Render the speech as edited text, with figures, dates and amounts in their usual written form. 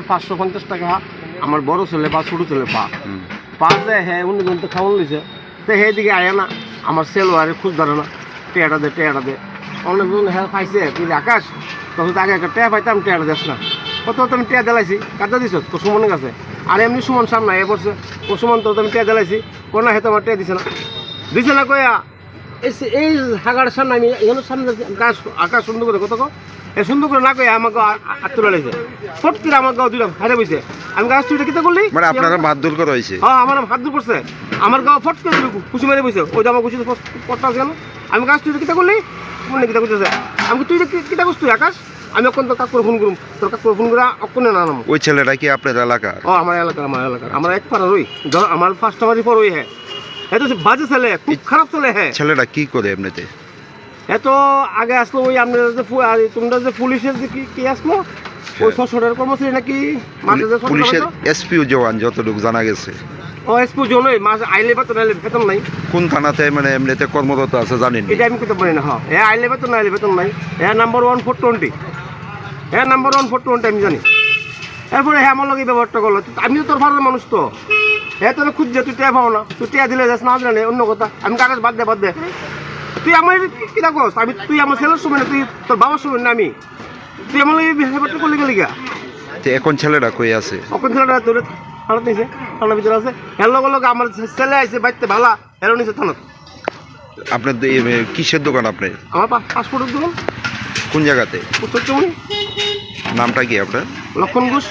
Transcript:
550 টাকা আমার বড় ছেলে বা ছোট ছেলে পা যায় হ্যাঁ উনি কিন্তু খাওয়ান দিছে তো দিকে আয় না আমার সেলোয়ারে খুঁজ ধরে না টেয়াটা দে অনেকজন হ্যাঁ পাইছে তুই আকাশ তখন আগে একটা টেয়া পাইতাম টেয়াটা দেশ না কত আমি টেয়া দিলাইছি কাটা দিছ তো সুমনের কাছে আর এমনি সুমন সামনে এ পড়ছে ও সুমন তো আমি টেয়া দিলাইছি কোনো না হেতু আমার টেয়া দিছে না কয়া এই হাগার সামনে আমি এখানে সামনে আকাশ সুন্দর করে কত এ সুন্দর করে না কয়ে আমাকে তুলে লাগছে ফট করে আমার গাও দুইটা হারে বইছে আমি গাছ তুই কিতা করলি মানে আপনারা মারধর করা হয়েছে? হ্যাঁ আমার হাত দূর করছে আমার গাও ফট করে খুশি মেরে বইছে ওই যে আমার খুশি পটটা আছে কেন আমি গাছ তুই কিতা করলি মনে কিতা করতেছে আমি তুই কিতা করছ তুই আকাশ আমি অক্ষণ তো কাকুর ফোন করুম তোর কাকুর ফোন করে অক্ষণে না নাম ওই ছেলেটা কি আপনার এলাকার? ও আমার এলাকার আমার এক পাড়ার ওই আমার ফার্স্ট আমারই পর ওই হ্যাঁ এত বাজে ছেলে খুব খারাপ ছেলে হ্যাঁ ছেলেটা কি করে এমনিতে? এত আগে আসলো ওই আপনার যে তোমরা যে পুলিশের যে কি আসলো ওই সশরের কর্মচারী নাকি পুলিশের এসপিও জওয়ান যতটুকু জানা গেছে। ও এসপি জনই মাস আইলে বেতন নাই কোন থানাতে মানে এমনিতে কর্মরত আছে জানেন? এটা আমি কইতে পারি না হ্যাঁ এ আইলে বেতন নাই এ নাম্বার 1420 এ নাম্বার 1420 আমি জানি এরপরে হ্যাঁ আমার লগে ব্যবহারটা করলো আমিও তোর ভালো মানুষ তো হ্যাঁ তোর খুঁজছে তুই টেয়া পাও না তুই টেয়া দিলে যাস না জানে অন্য কথা আমি কাগজ বাদ দে তুই আমার কি দেখোস আমি তুই আমার ছেলের সময় না তুই তোর বাবার সময় না আমি তুই আমার এই ব্যাপারটা করলি গেলি গা এখন ছেলেটা কই আছে? এখন ছেলেটা তোর থানাত নিছে থানার ভিতরে আছে এর লগে আমার ছেলে আইছে বাইতে ভালা এর নিছে থানাত। আপনার কিসের দোকান আপনার? আমার পাসপোর্টের দোকান। কোন জায়গাতে? উত্তরচমনি। নামটা কি আপনার? লক্ষণ ঘোষ।